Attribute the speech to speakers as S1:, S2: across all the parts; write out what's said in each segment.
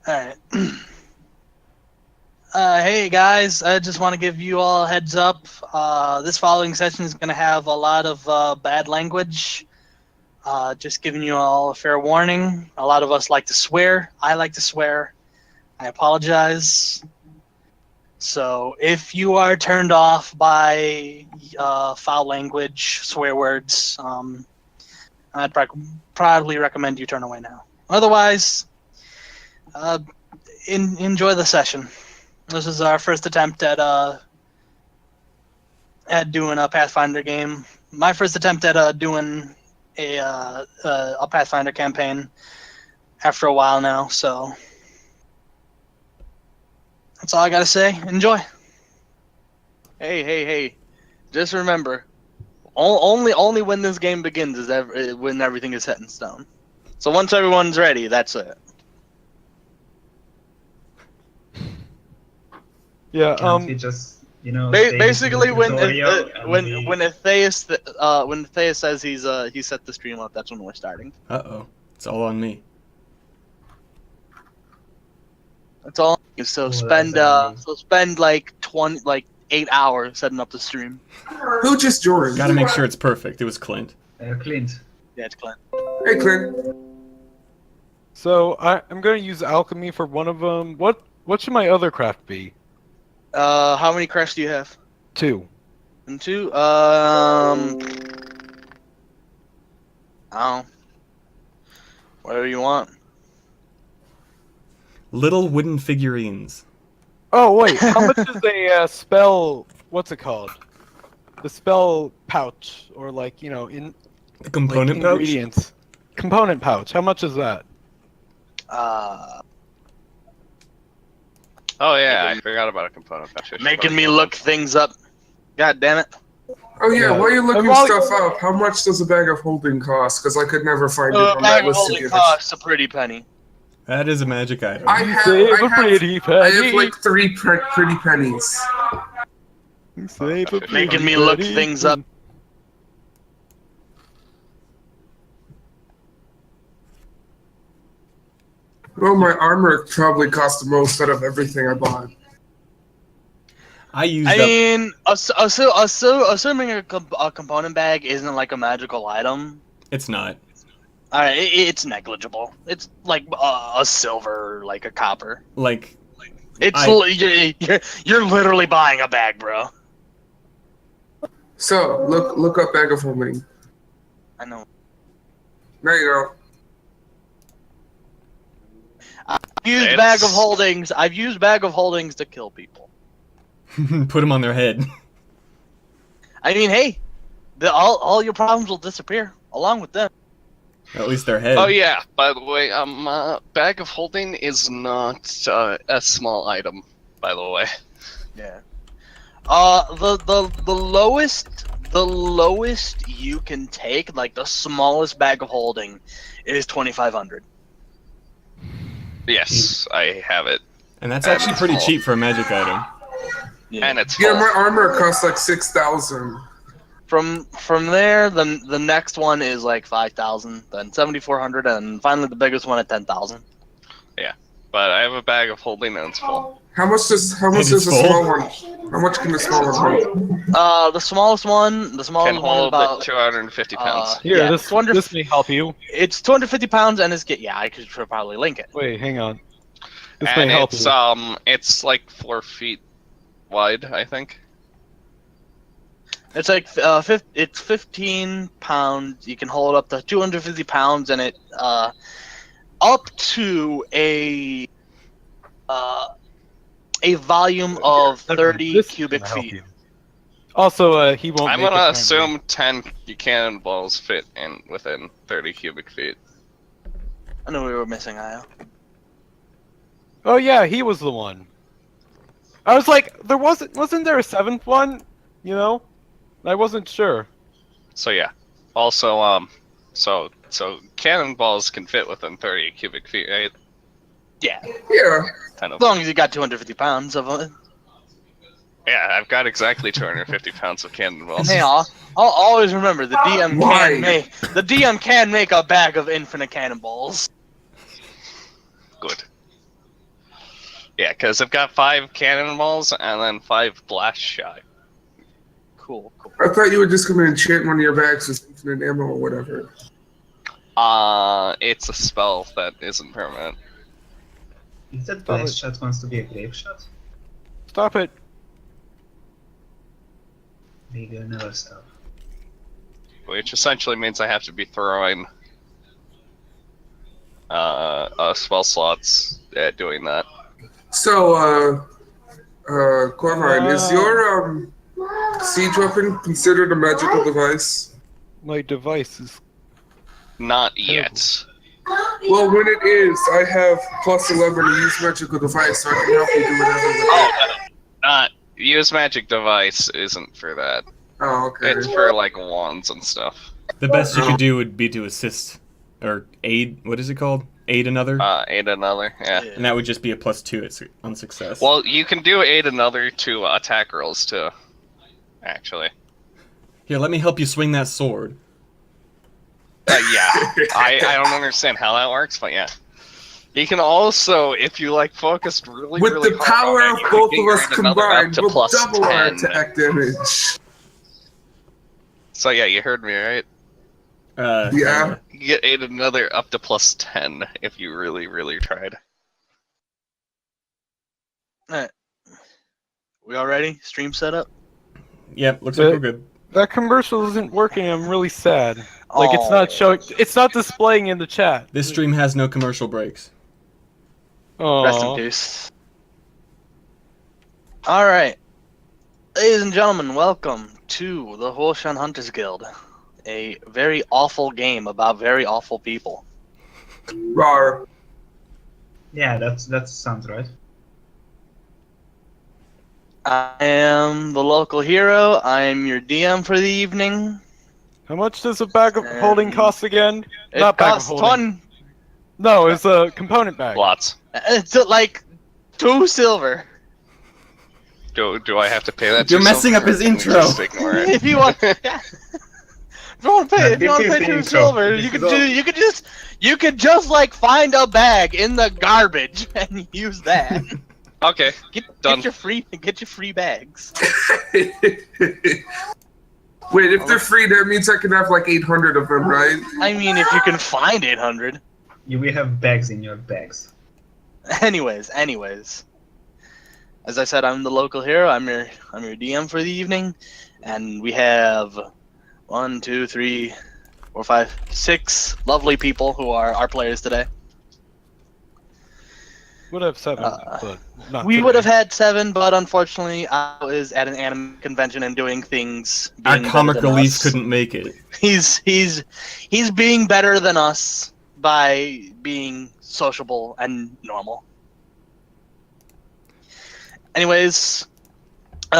S1: Alright. Hey guys, I just want to give you all a heads up. This following session is going to have a lot of bad language. Just giving you all a fair warning. A lot of us like to swear. I like to swear. I apologize. So if you are turned off by foul language, swear words, I'd probably recommend you turn away now. Otherwise, enjoy the session. This is our first attempt at doing a Pathfinder game. My first attempt at doing a Pathfinder campaign after a while now. So that's all I gotta say. Enjoy.
S2: Hey! Just remember, only when this game begins is when everything is set in stone. So once everyone's ready, that's it.
S3: Yeah.
S4: Can't we just,
S2: Basically, when
S4: when
S2: Theus says he set the stream up, that's when we're starting.
S5: Uh-oh. It's all on me.
S2: That's all. So spend like 8 hours setting up the stream.
S6: Who just joined?
S5: Gotta make sure it's perfect. It was Clint.
S4: Clint.
S2: Yeah, it's Clint.
S6: Hey, Clint.
S3: So I'm going to use alchemy for one of them. What should my other craft be?
S2: How many crafts do you have?
S3: 2.
S2: And 2. Oh. Whatever you want.
S5: Little wooden figurines.
S3: Oh wait, how much is a spell? What's it called? The spell pouch, or in
S5: The component pouch?
S3: ingredients. Component pouch. How much is that?
S7: Oh yeah, I forgot about a component pouch.
S2: Making me look things up. God damn it.
S6: Oh yeah,
S3: Yeah.
S6: while you're looking
S3: While-
S6: stuff up, how much does a bag of holding cost? Because I could never find it
S2: A
S6: on
S2: bag
S6: that
S2: of
S6: list of
S2: holding
S6: givers.
S2: costs a pretty penny.
S5: That is a magic item.
S6: I have
S3: pretty
S6: I have
S3: penny.
S6: like 3 pretty pennies.
S3: Save a
S2: Making
S3: pretty
S2: me look
S3: penny.
S2: things up.
S6: Well, my armor probably cost the most out of everything I bought.
S5: I used
S2: I
S5: up...
S2: mean, assuming a component bag isn't like a magical item,
S5: It's not.
S2: it's negligible. It's like a silver, like a copper.
S5: Like,
S2: You're literally buying a bag, bro.
S6: So, look up bag of holding.
S2: I know.
S6: There you go.
S2: I've used bag of holdings to kill people.
S5: put them on their head.
S2: I mean, hey, all your problems will disappear along with them.
S5: At least their head.
S7: Oh yeah, by the way, bag of holding is not a small item, by the way.
S2: Yeah. The lowest you can take, like the smallest bag of holding, is 2,500.
S7: Yes, I have it.
S5: And that's actually pretty cheap for a magic item.
S2: Yeah.
S7: And it's
S6: Yeah,
S7: full.
S6: my armor costs like 6,000.
S2: From there, the next one is like 5,000, then 7,400, and finally the biggest one at 10,000.
S7: But I have a bag of holding and it's full.
S6: How much does
S5: it's
S6: the
S5: full?
S6: small one? How much can the small one hold?
S2: The smallest one
S7: Can hold
S2: about
S7: 250 pounds.
S3: Here,
S2: Yeah,
S3: this
S2: 200
S3: this may help you.
S2: it's 250 pounds, and I should probably link it.
S3: Wait, hang on. This
S7: And
S3: may help
S7: it's
S3: you.
S7: it's like 4 feet wide, I think.
S2: It's like it's 15 pounds. You can hold up to 250 pounds, and it up to a volume of 30
S3: This
S2: cubic
S3: may help
S2: feet.
S3: you. Also, he won't.
S7: I'm
S3: make
S7: gonna
S3: it
S7: assume 10 cannonballs fit in within 30 cubic feet.
S2: I knew we were missing Io.
S3: Oh yeah, he was the one. I was like, wasn't there a 7th one? You know, I wasn't sure.
S7: So yeah. Also, so cannonballs can fit within 30 cubic feet, right?
S2: Yeah,
S6: Yeah.
S7: Kind
S2: as
S7: of.
S2: long as you got 250 pounds of it.
S7: Yeah, I've got exactly 250 pounds of cannonballs.
S2: And hey, I'll always remember the DM
S6: Why?
S2: can make a bag of infinite cannonballs.
S7: Good. Yeah, because I've got 5 cannonballs and then 5 blast shot.
S1: Cool, cool.
S6: I thought you were just going to enchant one of your bags with infinite ammo or whatever.
S7: It's a spell that isn't permanent.
S4: Is that blast shot wants to be a grave shot?
S3: Stop it.
S4: Maybe another stuff.
S7: Which essentially means I have to be throwing spell slots at doing that.
S6: So, Corvine, is your siege weapon considered a magical device?
S3: My device is...
S7: Not yet.
S6: Well, when it is, I have +11 to use magical device, so I can help you do whatever with it.
S7: Use magic device isn't for that.
S6: Oh, okay.
S7: It's for like wands and stuff.
S5: The best you could do would be to assist or aid. What is it called? Aid another.
S7: Aid another, yeah.
S5: And that would just be a +2 on success.
S7: Well, you can do aid another to attack rolls too. Actually.
S5: Here, let me help you swing that sword.
S7: Yeah. I don't understand how that works, but yeah. You can also, if you like focused really,
S6: With
S7: really
S6: the
S7: hard
S6: power
S7: on
S6: of
S7: it, you
S6: both
S7: can
S6: of
S7: get
S6: us
S7: aid another up
S6: combined,
S7: to
S6: we'll
S7: plus
S6: double our
S7: 10.
S6: attack damage.
S7: So yeah, you heard me, right?
S6: Yeah.
S7: You get aid another up to plus 10 if you really, really tried.
S1: Alright. We all ready? Stream setup?
S5: Yep, looks like we're good.
S3: That commercial isn't working. I'm really sad. Like, it's not showing... It's not displaying in the chat.
S5: This stream has no commercial breaks.
S1: Rest in
S3: Oh.
S1: peace. Alright. Ladies and gentlemen, welcome to the Huoshan Hunters Guild. A very awful game about very awful people.
S6: Rar.
S4: Yeah, that sounds right.
S1: I am the local hero. I am your DM for the evening.
S3: How much does a bag of holding cost again?
S1: It
S3: Not bag of
S1: costs
S3: holding. No, it's a component bag.
S7: Lots.
S1: It's like 2 silver.
S7: Do I have to pay that?
S5: You're
S7: to
S5: messing
S7: someone,
S5: up his
S7: or can we
S5: intro.
S7: just ignore it?
S1: If you want, yeah. If you want to pay, if you want to
S4: This is
S1: pay
S4: the
S1: 2
S4: intro.
S1: silver,
S4: This
S1: you
S4: is
S1: could
S4: all.
S1: you could just like find a bag in the garbage and use that.
S7: Okay, done.
S1: Get your free bags.
S6: Wait, if they're free, that means I can have like 800 of them, right?
S1: I mean, if you can find 800.
S4: You will have bags in your bags.
S1: Anyways. As I said, I'm the local hero. I'm your DM for the evening, and we have 1, 2, 3, 4, 5, 6 lovely people who are our players today.
S3: Would have 7, but not
S1: We
S3: today.
S1: would have had 7, but unfortunately, I was at an anime convention and doing things.
S5: Our
S1: being better
S5: comic
S1: than
S5: relief
S1: us.
S5: couldn't make it.
S1: He's being better than us by being sociable and normal. Anyways,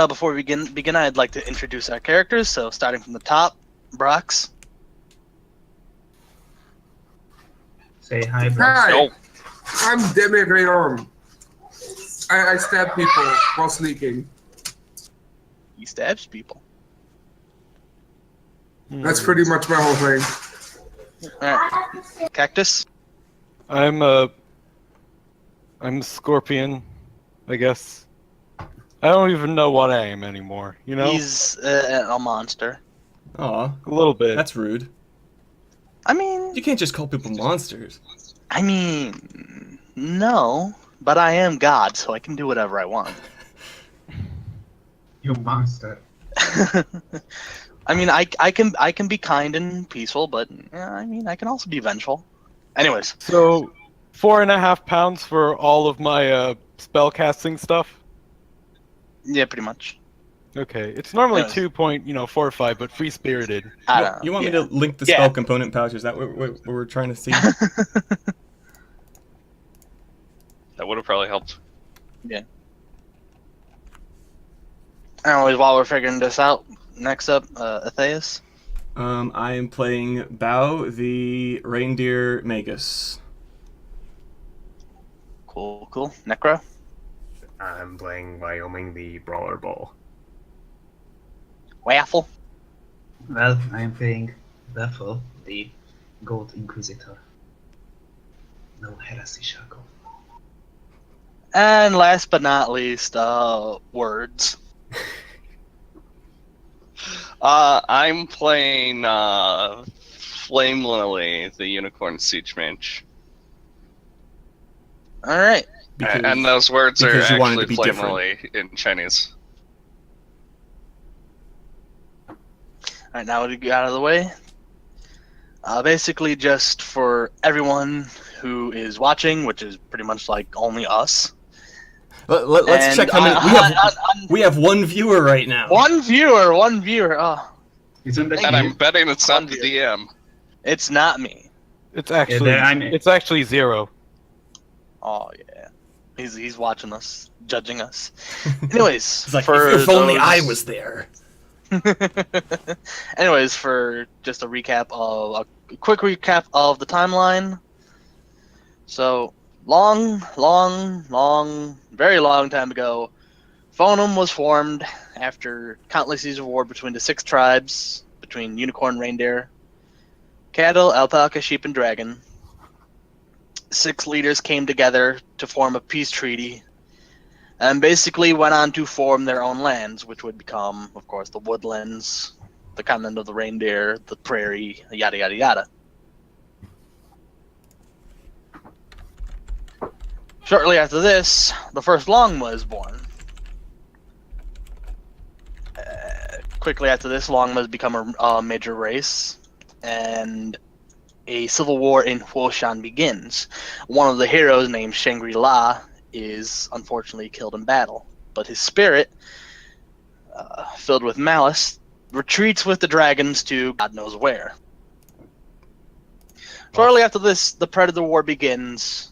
S1: before we begin, I'd like to introduce our characters. So, starting from the top, Brox.
S4: Say hi, bro.
S6: Hi,
S7: No.
S6: I'm Demi Rayon. I stab people while sneaking.
S1: He stabs people.
S6: That's pretty much my whole thing.
S1: Alright. Cactus.
S3: I'm Scorpion, I guess. I don't even know what I am anymore, you know?
S1: He's a monster.
S5: Aw,
S3: A little bit.
S5: that's rude.
S1: I mean,
S5: You can't just call people monsters.
S1: No, but I am God, so I can do whatever I want.
S4: You monster.
S1: I mean, I can be kind and peaceful, but I can also be vengeful. Anyways,
S3: So, 4.5 pounds for all of my spellcasting stuff?
S1: yeah, pretty much.
S3: Okay, it's normally
S1: Yes.
S3: 2.45, but free spirited.
S1: I don't know.
S5: You want me
S1: yeah.
S5: to link the
S1: Yeah.
S5: spell component pouch? Is that what we're trying to see?
S7: That would have probably helped.
S1: Anyways, while we're figuring this out, next up, Atheus.
S5: I am playing Bao, the reindeer magus.
S1: Cool. Necro.
S8: I'm playing Wyoming the Brawler Ball.
S1: Waffle.
S4: Well, I'm playing Bethel, the Gold Inquisitor. No heresy shall go.
S2: And last but not least, words.
S7: I'm playing Flame Lily, the Unicorn Siege Mage.
S2: All right.
S7: And those words are
S5: because you wanted to
S7: actually
S5: be
S7: Flame
S5: different.
S7: Lily in Chinese.
S2: All right, now we got out of the way. Basically, just for everyone who is watching, which is pretty much like only us.
S5: Let's
S2: And
S5: check how many. We have one viewer right now.
S2: One viewer. Oh,
S4: Isn't that
S7: And
S4: you?
S7: I'm betting it's not the
S2: One
S7: DM.
S2: it's not me.
S3: It's actually
S4: there I'm-
S3: it's actually 0.
S2: Oh yeah, he's watching us, judging us. Anyways,
S5: It's like,
S2: for
S5: if only
S2: those-
S5: I was there.
S2: Anyways, for just a quick recap of the timeline. So very long time ago, Phonum was formed after countless years of war between the 6 tribes, between unicorn, reindeer, cattle, alpaca, sheep, and dragon. 6 leaders came together to form a peace treaty, and basically went on to form their own lands, which would become, of course, the woodlands, the continent of the reindeer, the prairie, yada yada yada. Shortly after this, the first Long was born. Quickly after this, Long was become a major race, and a civil war in Huoshan begins. One of the heroes, named Shangri-La, is unfortunately killed in battle, but his spirit, filled with malice, retreats with the dragons to God knows where. Shortly after this, the Predator War begins.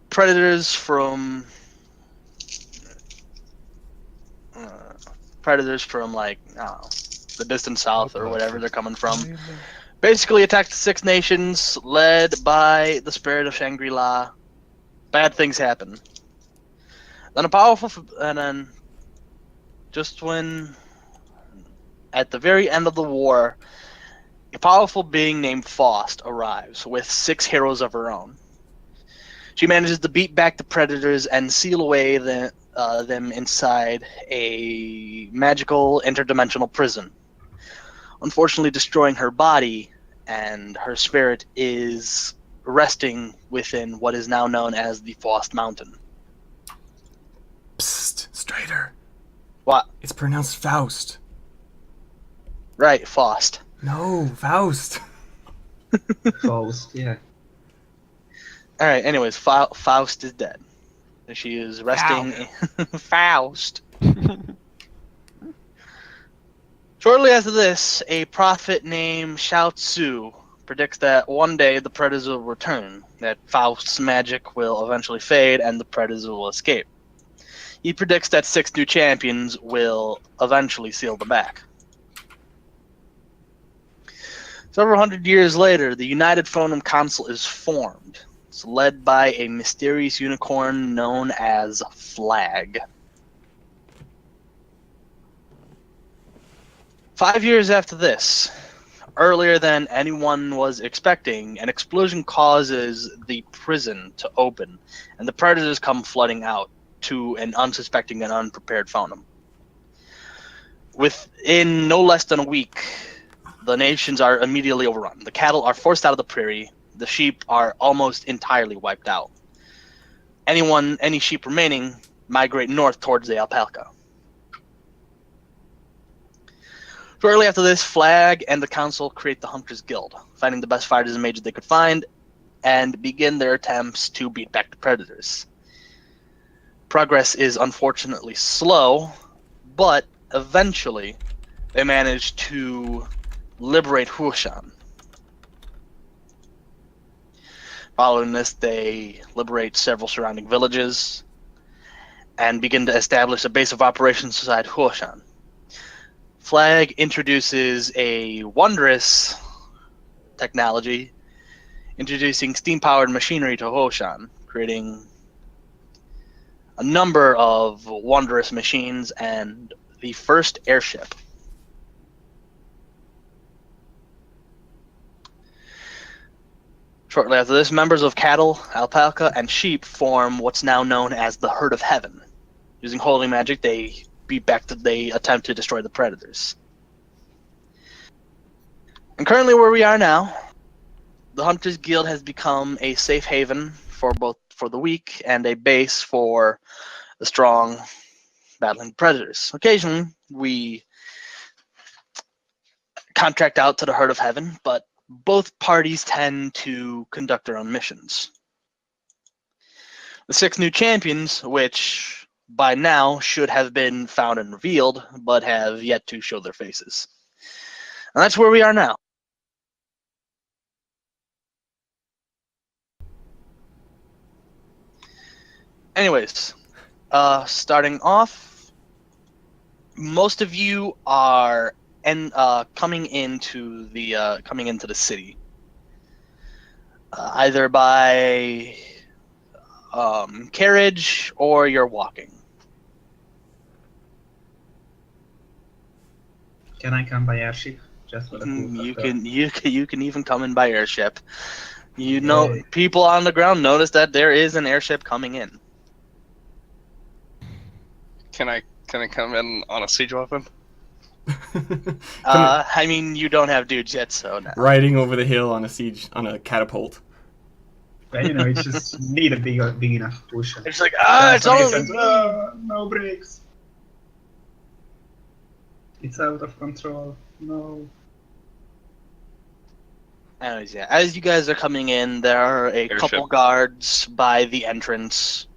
S2: Predators from like, I don't know, the distant south or whatever they're coming from, basically attacked the 6 nations led by the spirit of Shangri-La. Bad things happen. Then just when, at the very end of the war, a powerful being named Faust arrives with 6 heroes of her own. She manages to beat back the predators and seal away them inside a magical interdimensional prison, unfortunately destroying her body, and her spirit is resting within what is now known as the Faust Mountain.
S5: Psst, Strider.
S2: What?
S5: It's pronounced Faust.
S2: Right, Faust.
S5: No, Faust.
S4: Faust, yeah.
S2: Alright, anyways, Faust is dead. She is resting. Faust. Shortly after this, a prophet named Shao Tzu predicts that one day the predators will return, that Faust's magic will eventually fade, and the predators will escape. He predicts that 6 new champions will eventually seal the back. Several hundred years later, the United Phonum Council is formed. It's led by a mysterious unicorn known as Flag. 5 years after this, earlier than anyone was expecting, an explosion causes the prison to open, and the predators come flooding out to an unsuspecting and unprepared Phonum. Within no less than a week, the nations are immediately overrun. The cattle are forced out of the prairie. The sheep are almost entirely wiped out. Any sheep remaining migrate north towards the alpaca. Shortly after this, Flag and the council create the Hunters Guild, finding the best fighters and mages they could find, and begin their attempts to beat back the predators. Progress is unfortunately slow, but eventually they manage to liberate Huoshan. Following this, they liberate several surrounding villages and begin to establish a base of operations inside Huoshan. Flag introduces a wondrous technology, introducing steam-powered machinery to Huoshan, creating a number of wondrous machines and the first airship. Shortly after this, members of cattle, alpaca, and sheep form what's now known as the Herd of Heaven. Using holy magic, they attempt to destroy the predators. And currently where we are now, the Hunters Guild has become a safe haven for the weak and a base for the strong battling predators. Occasionally, we contract out to the Herd of Heaven, but both parties tend to conduct their own missions. The 6 new champions, which by now should have been found and revealed, but have yet to show their faces. And that's where we are now. Anyways, starting off, most of you are coming into the city, either by carriage or you're walking.
S4: Can I come by airship? Just for the cool
S2: You
S4: factor?
S2: you can even come in by airship. You
S4: Yay.
S2: know, people on the ground notice that there is an airship coming in.
S7: Can I come in on a siege weapon?
S2: I mean, you don't have dudes yet, so no.
S5: Riding over the hill on a catapult.
S4: Well, you know, it's just need a big enough push.
S2: It's like, it's
S4: Somebody
S2: only
S4: says, "Ah, no brakes. It's out of control. No."
S2: Anyways, yeah. As you guys are coming in, there are a
S7: Airship.
S2: couple guards by the entrance.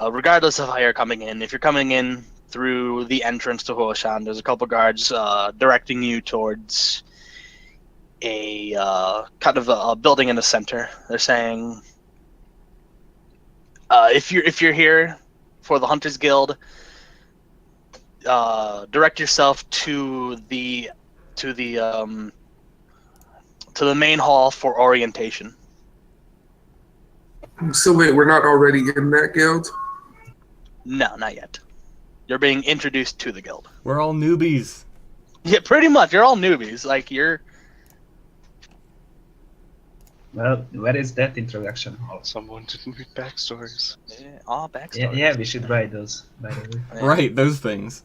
S2: Regardless of how you're coming in, if you're coming in through the entrance to Huoshan, there's a couple guards directing you towards a kind of a building in the center. They're saying, if you're here for the Hunters Guild, direct yourself to the main hall for orientation.
S6: So wait, we're not already in that guild?
S2: No, not yet. You're being introduced to the guild.
S5: We're all newbies.
S2: Yeah, pretty much. You're all newbies. Like, you're...
S4: Well, where is that introduction hall?
S7: Someone didn't read backstories.
S2: all backstory.
S4: Yeah, we should write those, by the way.
S2: Yeah.
S5: Right, those things.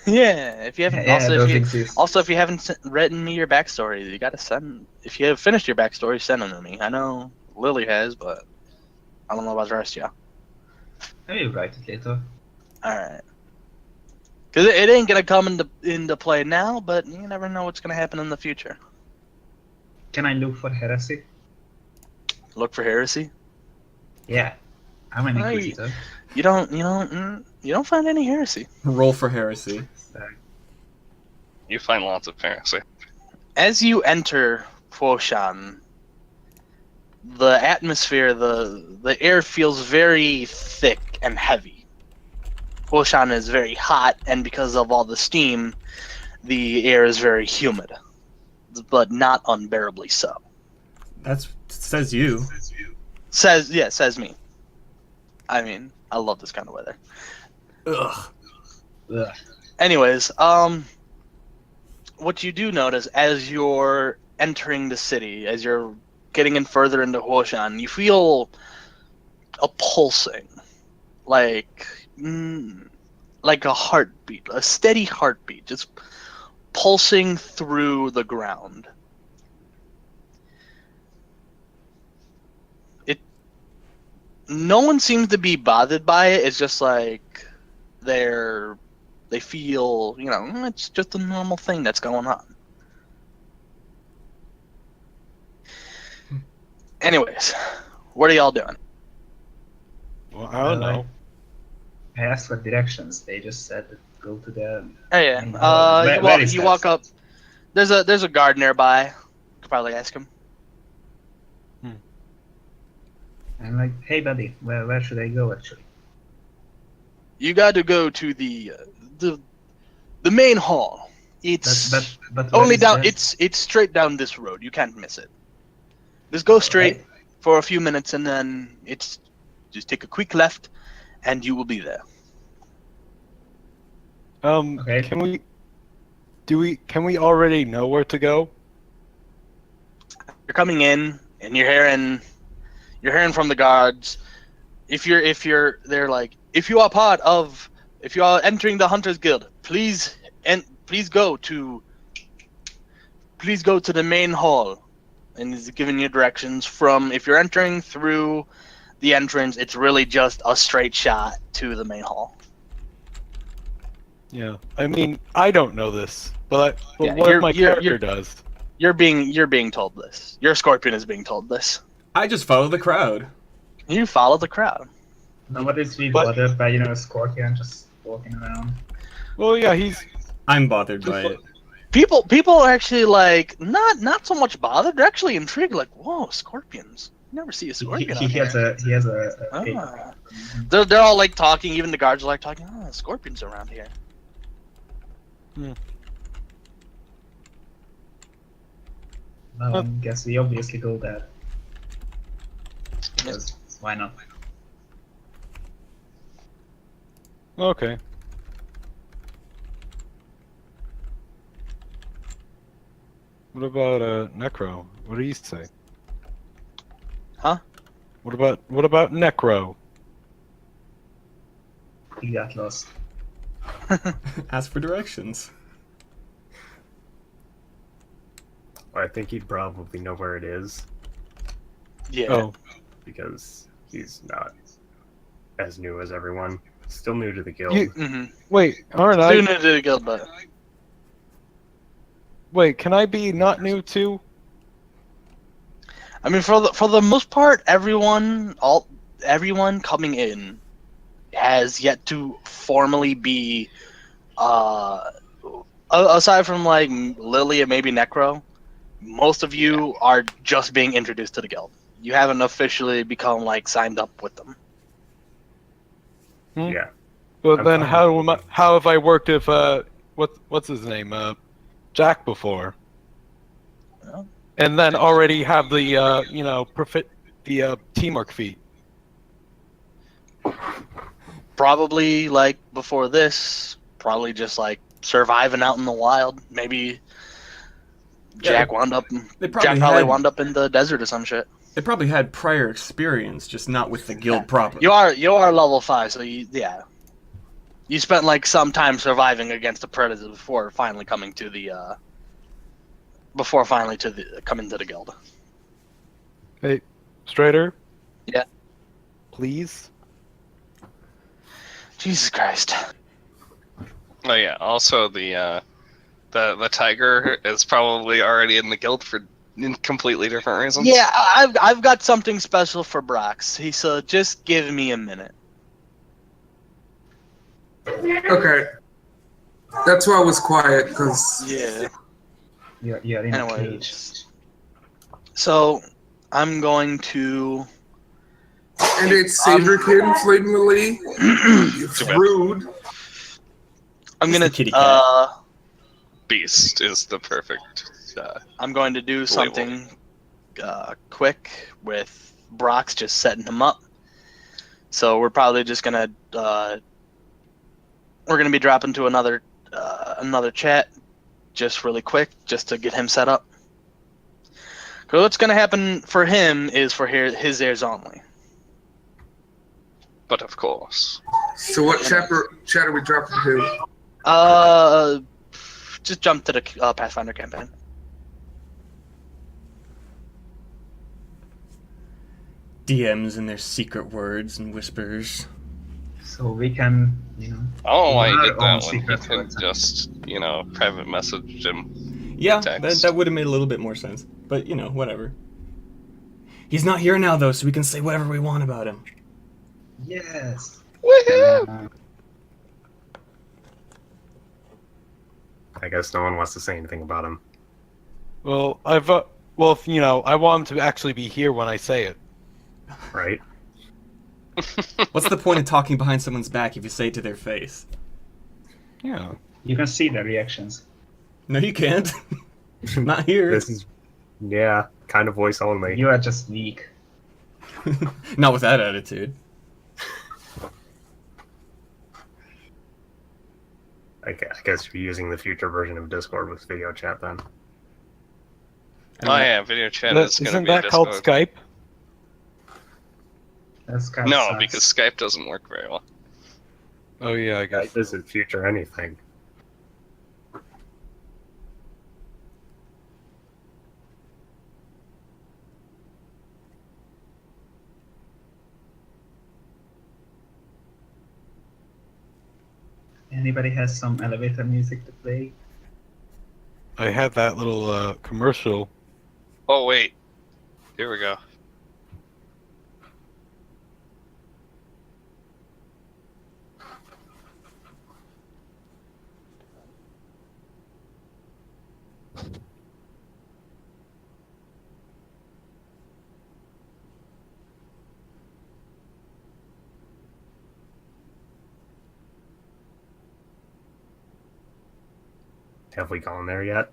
S2: Yeah, if you haven't...
S4: Yeah,
S2: also,
S4: those
S2: if you,
S4: exist.
S2: also, if you haven't written me your backstory, you gotta send... If you have finished your backstory, send them to me. I know Lily has, but I don't know about the rest of you.
S4: I will write it later.
S2: Alright. Because it ain't gonna come into play now, but you never know what's gonna happen in the future.
S4: Can I look for heresy?
S2: Look for heresy.
S4: Yeah, I'm an
S2: Right.
S4: inquisitor.
S2: You don't find any heresy.
S5: Roll for heresy.
S7: You find lots of heresy.
S2: As you enter Huoshan, the atmosphere, the air feels very thick and heavy. Huoshan is very hot, and because of all the steam, the air is very humid, but not unbearably so.
S5: Says you.
S2: Says me. I mean, I love this kind of weather.
S5: Ugh.
S4: Ugh.
S2: Anyways, what you do notice as you're entering the city, as you're getting in further into Huoshan, you feel a pulsing, like a heartbeat, a steady heartbeat, just pulsing through the ground. No one seems to be bothered by it. It's just like they feel, it's just a normal thing that's going on. Anyways, what are y'all doing?
S3: Well, I don't know.
S4: I asked for directions. They just said go to the.
S2: Oh yeah,
S4: Where is
S2: you
S4: that?
S2: walk up. There's a guard nearby. You could probably ask him.
S4: I'm like, hey buddy, where should I go actually?
S2: You got to go to the main hall. It's
S4: But where
S2: only
S4: is
S2: down.
S4: that?
S2: It's straight down this road. You can't miss it. Just go straight
S4: Right.
S2: for a few minutes, and then just take a quick left, and you will be there.
S4: Okay.
S3: Can we already know where to go?
S2: You're coming in. and you're hearing from the guards. If they're like, if you are entering the Hunters Guild, please go to the main hall, and he's giving you directions from. If you're entering through the entrance, it's really just a straight shot to the main hall.
S3: Yeah. I mean, I don't know this, but
S2: Yeah,
S3: what if my
S2: you're-
S3: character does?
S2: You're being told this. Your Scorpion is being told this.
S5: I just follow the crowd.
S2: You follow the crowd.
S4: Nobody's really
S3: But-
S4: bothered by, a Scorpion just walking around.
S3: Well, yeah, he's.
S5: I'm bothered by it.
S2: People are actually like not so much bothered. They're actually intrigued. Like, whoa, scorpions! You never see a scorpion
S4: He
S2: out here.
S4: has a cape.
S2: Ah. They're all like talking. Even the guards are like talking. Oh, scorpions around here.
S4: Well, I guess we obviously go there. Because why not?
S3: Okay. What about Necro? What do you say?
S2: Huh?
S3: What about Necro?
S4: He got lost.
S5: Ask for directions.
S8: I think he'd probably know where it is
S2: Yeah.
S3: Oh,
S8: because he's not as new as everyone. Still new to the guild.
S3: You-
S2: Mm-hmm.
S3: wait, aren't
S2: Still
S3: I?
S2: new to the guild, but
S3: Wait, can I be not new too?
S2: I mean, for the most part, everyone coming in has yet to formally be, aside from like Lily and maybe Necro, most of you are just being introduced to the guild. You haven't officially become like signed up with them.
S8: Yeah.
S3: Well,
S8: I'm
S3: then
S8: fine.
S3: how have I worked if what's his name Jack before?
S2: Well.
S3: And then already have the teamwork feat.
S2: Probably like before this, probably just like surviving out in the wild. Maybe Jack wound up.
S5: They
S2: Jack probably wound up in the desert or some shit.
S5: They probably had prior experience, just not with the guild proper.
S2: You are level 5, so you spent like some time surviving against the predators before finally coming to the coming to the guild.
S3: Hey, Strider?
S2: Yeah.
S3: Please?
S2: Jesus Christ.
S7: Oh yeah. Also, the tiger is probably already in the guild for completely different reasons.
S2: Yeah, I've got something special for Brox. He said, just give me a minute.
S6: Okay. That's why I was quiet, because
S2: Yeah.
S4: You're in a cage.
S2: Anyways, so I'm going to.
S6: and it's Saberkin flagrantly rude.
S2: I'm
S5: Just
S2: gonna
S5: the kitty cat.
S7: Beast is the perfect.
S2: I'm going to do something quick with Brox, just setting him up. So we're probably just gonna be dropping to another chat, just really quick, just to get him set up. So what's gonna happen for him is for his ears only.
S7: But of course.
S6: So what chat are we dropping to?
S2: Just jump to the Pathfinder campaign.
S5: DMs and their secret words and whispers.
S4: So we can,
S7: I don't know why you
S4: Our
S7: did
S4: own
S7: that one. You
S4: secret
S7: can
S4: words.
S7: just, private message him.
S5: Yeah,
S7: Text.
S5: that would have made a little bit more sense. But, whatever. He's not here now, though, so we can say whatever we want about him.
S4: yes.
S7: Woohoo!
S8: I guess no one wants to say anything about him.
S3: Well, I want him to actually be here when I say it.
S8: Right?
S5: What's the point of talking behind someone's back if you say it to their face?
S3: Yeah.
S4: You can see the reactions.
S5: No, you can't. Not here.
S8: This is, yeah, kind of voice only.
S4: You are just weak.
S5: Not with that attitude.
S8: I guess you're using the future version of Discord with video chat then.
S5: And
S7: Oh
S5: that-
S7: yeah, video chat is going to
S3: Isn't
S7: be
S3: that called
S7: Discord.
S3: Skype?
S4: That's kind
S7: No,
S4: of
S7: because Skype doesn't work very well.
S3: Oh yeah, I guess.
S8: Skype isn't future anything.
S4: Anybody has some elevator music to play?
S3: I had that little commercial.
S7: Oh wait, here we go.
S8: Have we gone there yet?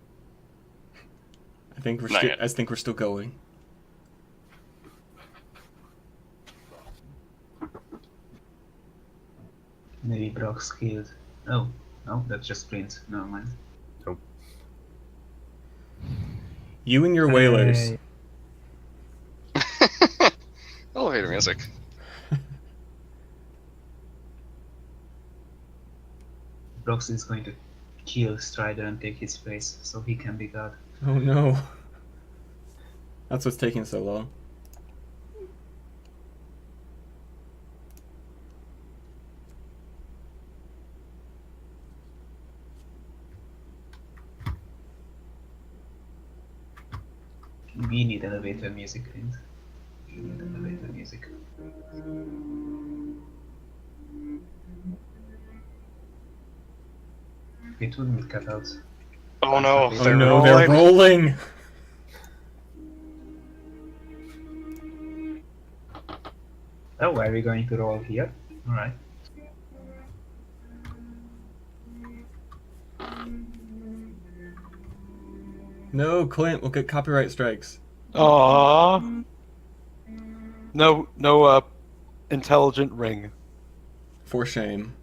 S5: I think we're
S7: Not
S5: still.
S7: yet.
S5: I think we're still going.
S4: Maybe Brock's killed. Oh, no, that's just Prince. Never mind.
S5: You and your whalers.
S4: Hey,
S7: Elevator music.
S4: Brox is going to kill Strider and take his place, so he can be God.
S5: Oh no. That's what's taking so long.
S4: We need elevator music, Prince. We need elevator music. It wouldn't cut out.
S7: Oh no,
S4: Oh,
S7: they're
S5: no, they're rolling.
S4: Oh, are we going to roll here? Alright.
S5: No, Clint, we'll get copyright strikes.
S3: Aww. No, intelligent ring.
S5: For shame.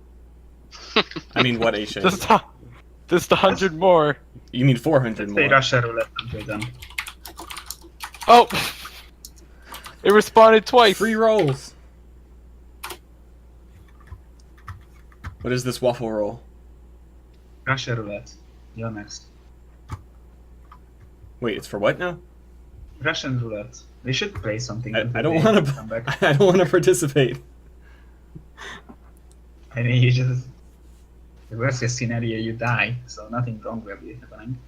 S5: I mean, what a shame.
S3: Just 100 more.
S5: You need 400
S4: Let's play
S5: more.
S4: Russia roulette until then.
S3: Oh! It responded twice.
S5: Free rolls. What is this waffle roll?
S4: Russia roulette. You're next.
S5: Wait, it's for what now?
S4: Russian roulette. We should play something.
S5: I
S4: until
S5: don't
S4: they
S5: want
S4: come back.
S5: to. I don't want to participate.
S4: I mean, you just. The worst case scenario, you die, so nothing wrong will be happening.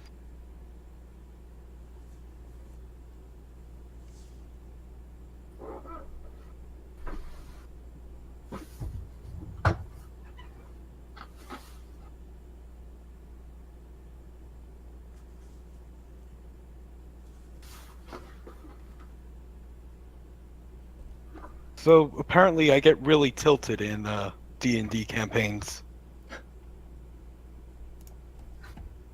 S3: So apparently I get really tilted in D&D campaigns.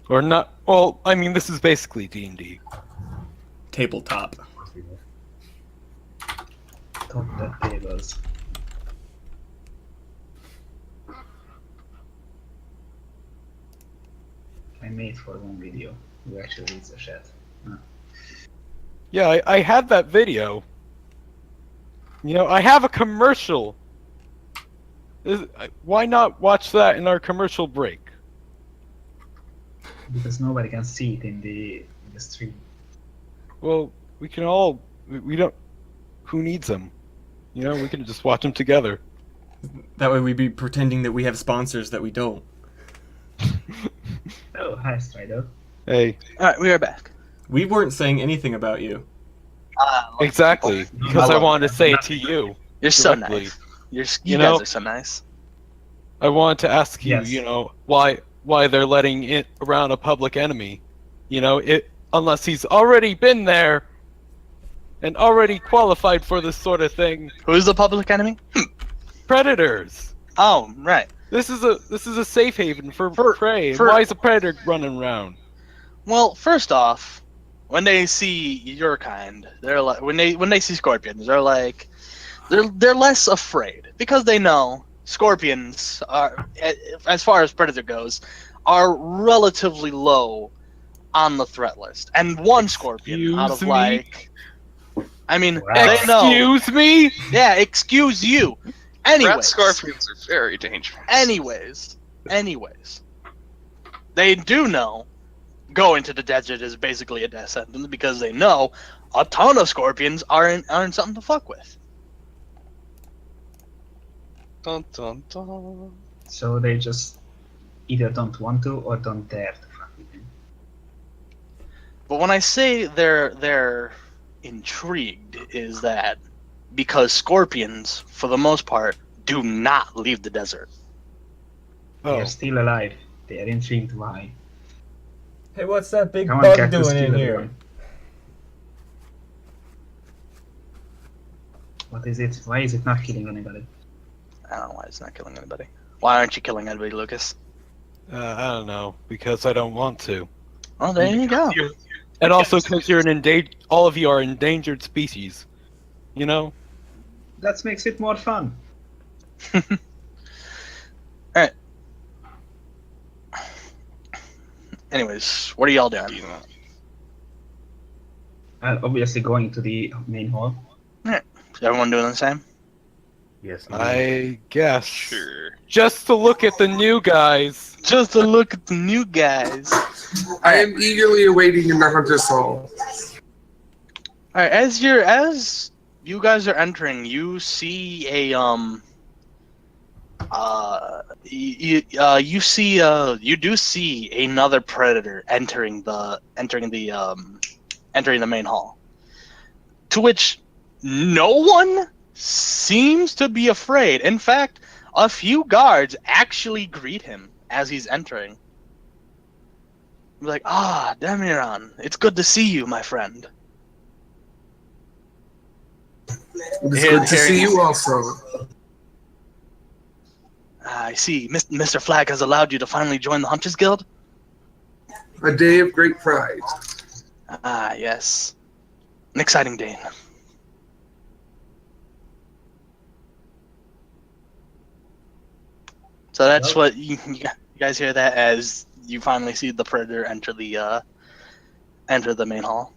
S3: Or not, well, I mean, this is basically D&D.
S5: Tabletop.
S4: Top that tables. I made for one video. Who actually reads the chat?
S3: Yeah, I had that video. You know, I have a commercial. Why not watch that in our commercial break?
S4: Because nobody can see it in the stream.
S3: Well, we can all. We don't. Who needs them? You know, we can just watch them together.
S5: That way we'd be pretending that we have sponsors that we don't.
S4: Oh, hi, Strider.
S3: Hey.
S2: Alright, we are back.
S5: We weren't saying anything about you.
S3: Exactly. Because I
S2: love
S3: wanted to say it to you.
S2: You're so
S3: directly.
S2: nice. You
S3: You
S2: guys
S3: know-
S2: are so nice.
S3: I wanted to ask you,
S4: Yes.
S3: you know, why they're letting it around a public enemy. You know, unless he's already been there and already qualified for this sort of thing.
S2: Who's the public enemy?
S3: Predators.
S2: Oh, right.
S3: This is a safe haven for prey.
S2: for-
S3: Why is a predator running around?
S2: Well, first off, when they see your kind, they're like when they see scorpions, they're like they're less afraid because they know scorpions are, as far as predator goes, are relatively low on the threat list, and one scorpion out of
S3: Excuse me?
S2: I mean,
S8: Wow.
S2: they know.
S3: Excuse me?
S2: Yeah, excuse you.
S7: Rat
S2: Anyways,
S7: scorpions are very dangerous.
S2: anyways, they do know going to the desert is basically a death sentence because they know a ton of scorpions aren't something to fuck with.
S7: Dun, dun, dun.
S4: So they just either don't want to or don't dare to fuck with him.
S2: But when I say they're intrigued, is that because scorpions, for the most part, do not leave the desert.
S4: They
S3: Oh,
S4: are still alive. They are intrigued why.
S5: Hey, what's that big
S4: Come on,
S5: bug
S4: cactus,
S5: doing in
S4: kill
S5: here?
S4: everyone. What is it? Why is it not killing anybody?
S2: I don't know why it's not killing anybody. Why aren't you killing anybody, Lucas?
S3: I don't know, because I don't want to.
S2: Oh, there you go.
S3: And also because you're all of you are endangered species. You know?
S4: That makes it more fun.
S2: Alright. Anyways, what are y'all doing?
S7: You know.
S4: Obviously going to the main hall.
S2: Is everyone doing the same?
S8: Yes,
S3: I guess.
S7: Sure.
S3: Just to look at the new guys.
S2: Just to look at the new guys.
S6: I am eagerly awaiting in the Hunter's Hall.
S2: Alright, as you guys are entering, you see a you do see another predator entering the main hall. To which no one seems to be afraid. In fact, a few guards actually greet him as he's entering. Like, Demiron, it's good to see you, my friend.
S6: It's good to see you also.
S2: I see. Mr. Flag has allowed you to finally join the Hunters Guild?
S6: A day of great pride.
S2: Ah, yes. An exciting day. So that's what you guys hear that as you finally see the predator enter the main hall.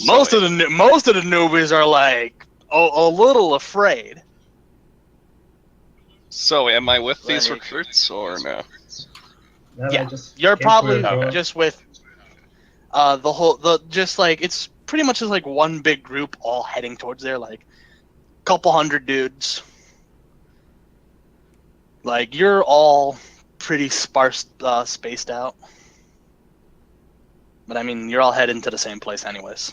S2: Most of the newbies are like a little afraid.
S7: So, am I with these
S2: Like-
S7: recruits or no?
S4: Well,
S2: Yeah,
S4: I just
S2: you're
S4: came
S2: probably
S4: for a-
S2: just with it's pretty much just like one big group all heading towards there, like a couple hundred dudes. Like you're all pretty sparse, spaced out. But I mean, you're all heading to the same place anyways.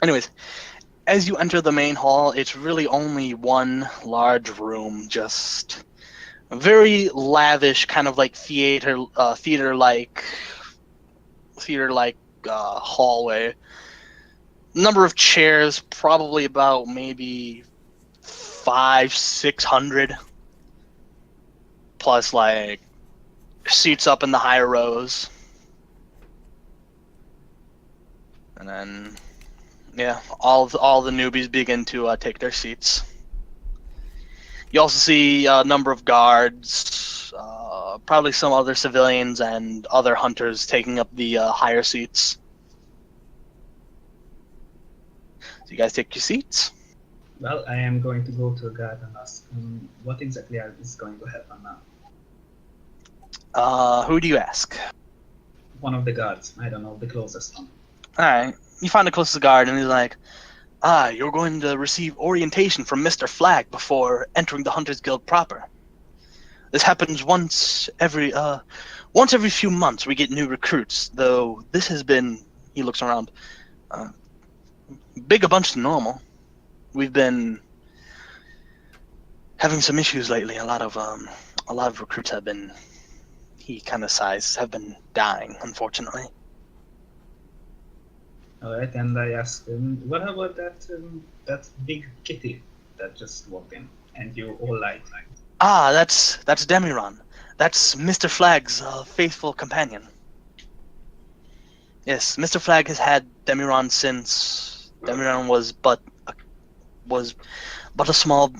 S2: Anyways, as you enter the main hall, it's really only one large room, just a very lavish, kind of like theater-like hallway. Number of chairs, probably about maybe 500-600, plus like seats up in the higher rows, and then all the newbies begin to take their seats. You also see a number of guards, probably some other civilians and other hunters taking up the higher seats. So you guys take your seats.
S4: Well, I am going to go to a guard and ask him what exactly is going to happen now.
S2: Who do you ask?
S4: One of the guards. I don't know, the closest one.
S2: Alright, you find the closest guard and he's like, you're going to receive orientation from Mr. Flag before entering the Hunters Guild proper. This happens once every few months we get new recruits, though this has been, he looks around, big a bunch than normal. We've been having some issues lately. A lot of recruits have been, he kind of sighs, have been dying, unfortunately.
S4: Alright, and I asked him, what about that big kitty that just walked in and you all liked?
S2: That's Demiron. That's Mr. Flag's faithful companion. Yes, Mr. Flag has had Demiron since Demiron was but a small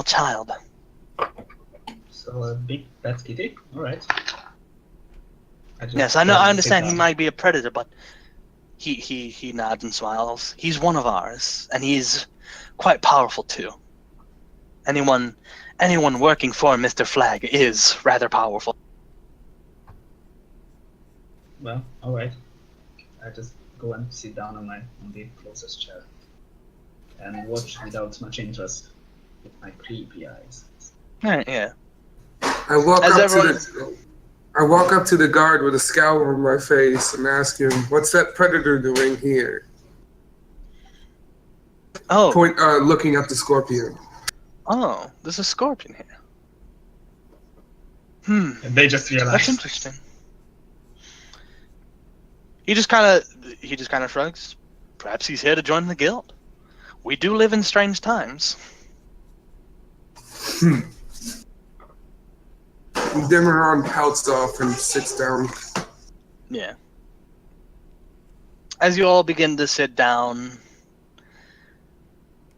S2: child.
S4: So So a big pet kitty. All right.
S1: Yes, I know. I
S4: sit
S1: understand he
S4: down.
S1: might be a predator, but he nods and smiles. He's one of ours, and he's quite powerful too. Anyone working for Mr. Flag is rather powerful.
S4: Well, all right. I just go and sit down on the closest chair and watch without much interest with my creepy eyes.
S1: Alright, yeah.
S6: I walk up to the guard with a scowl on my face and ask him, "What's that predator doing here?"
S1: Oh,
S6: Looking at the scorpion.
S1: oh, there's a scorpion here.
S4: And they just
S1: That's
S4: realize.
S1: interesting. He just kind of shrugs. Perhaps he's here to join the guild. We do live in strange times.
S6: Demeron pouts off and sits down.
S1: Yeah. As you all begin to sit down,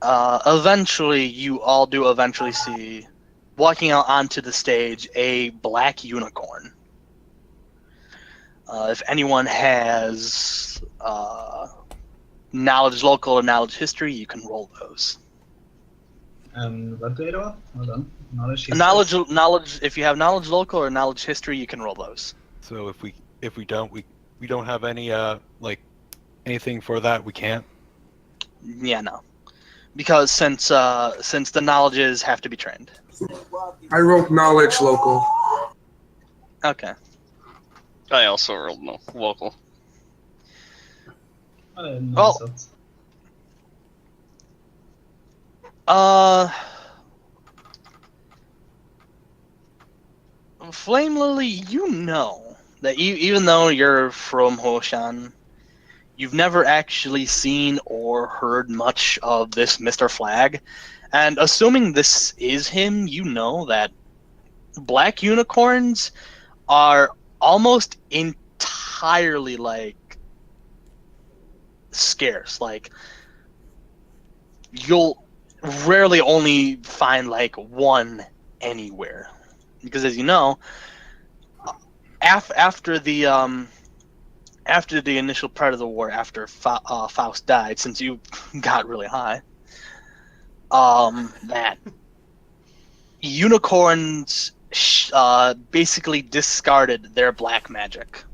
S1: eventually you all do eventually see, walking out onto the stage, a black unicorn. If anyone has knowledge local or knowledge history, you can roll those.
S4: What do I roll? Hold on. Knowledge. history.
S1: Knowledge. If you have knowledge local or knowledge history, you can roll those.
S3: So if we don't have any anything for that, we can't.
S1: Yeah, no, because since the knowledges have to be trained.
S6: I wrote knowledge local.
S1: Okay.
S7: I also rolled no local.
S4: No, so-
S1: Flame Lily, you know that even though you're from Huoshan, you've never actually seen or heard much of this Mr. Flag. And assuming this is him, you know that black unicorns are almost entirely, scarce. You'll rarely only find, one anywhere. Because as you know, after the initial part of the war, after Faust died, since you got really high, that unicorns basically discarded their black magic.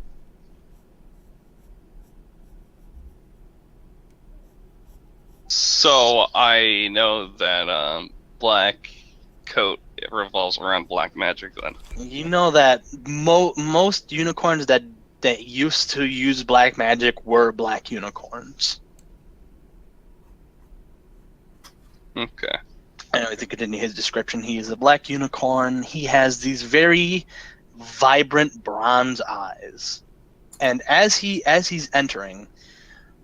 S7: So I know that black coat revolves around black magic then.
S1: You know that most unicorns that used to use black magic were black unicorns.
S7: Okay.
S1: Anyway, to continue his description, he is a black unicorn. He has these very vibrant bronze eyes, and as he's entering,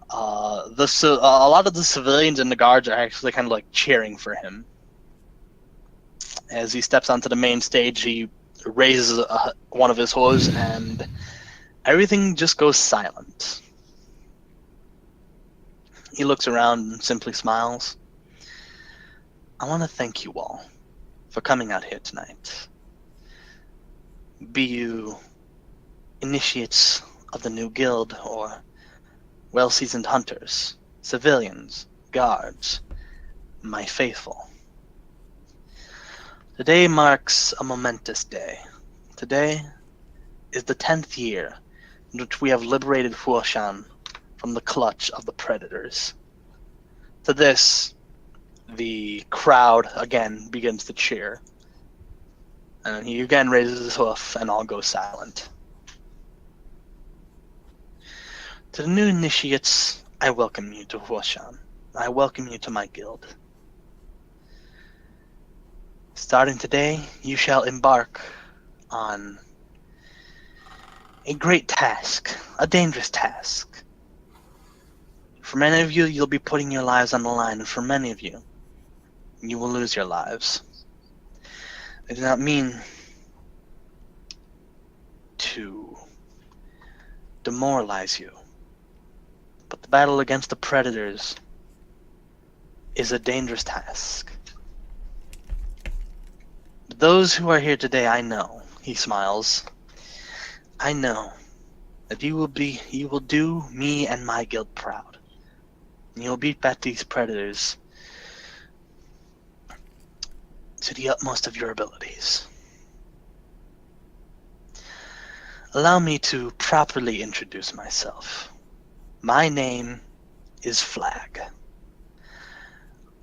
S1: a lot of the civilians and the guards are actually kind of cheering for him. As he steps onto the main stage, he raises one of his hose, and everything just goes silent. He looks around and simply smiles. I want to thank you all for coming out here tonight. Be you initiates of the new guild or well-seasoned hunters, civilians, guards, my faithful. Today marks a momentous day. Today is the 10th year in which we have liberated Huoshan from the clutch of the predators. To this, the crowd again begins to cheer. And he again raises his hoof and all goes silent. To the new initiates, I welcome you to Huoshan. I welcome you to my guild. Starting today, you shall embark on a great task, a dangerous task. For many of you, you'll be putting your lives on the line, and for many of you, you will lose your lives. I do not mean to demoralize you, but the battle against the predators is a dangerous task. The
S2: those who are here today, I know, he smiles, I know that you will do me and my guild proud. And you'll beat back these predators to the utmost of your abilities. Allow me to properly introduce myself. My name is Flag.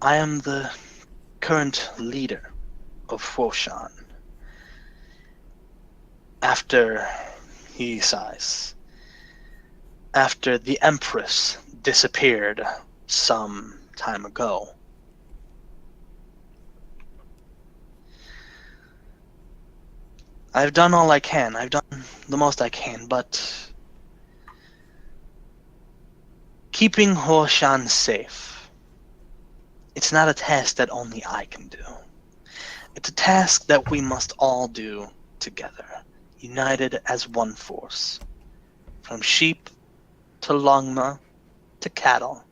S2: I am the current leader of Huoshan. After, he sighs, after the Empress disappeared some time ago, I've done all I can. I've done the most I can, but keeping Huoshan safe, it's not a task that only I can do. It's a task that we must all do together, united as one force. From sheep to longma to cattle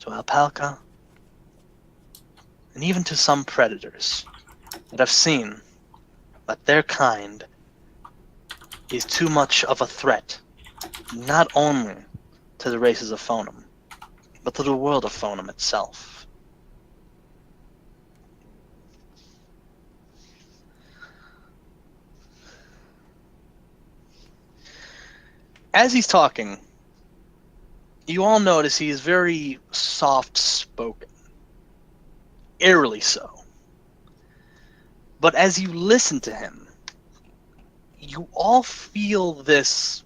S2: to alpaca and even to some predators that have seen that their kind is too much of a threat, not only to the races of Phonum, but to the world of Phonum itself. As he's talking, you all notice he is very soft-spoken, eerily so. But as you listen to him, you all feel this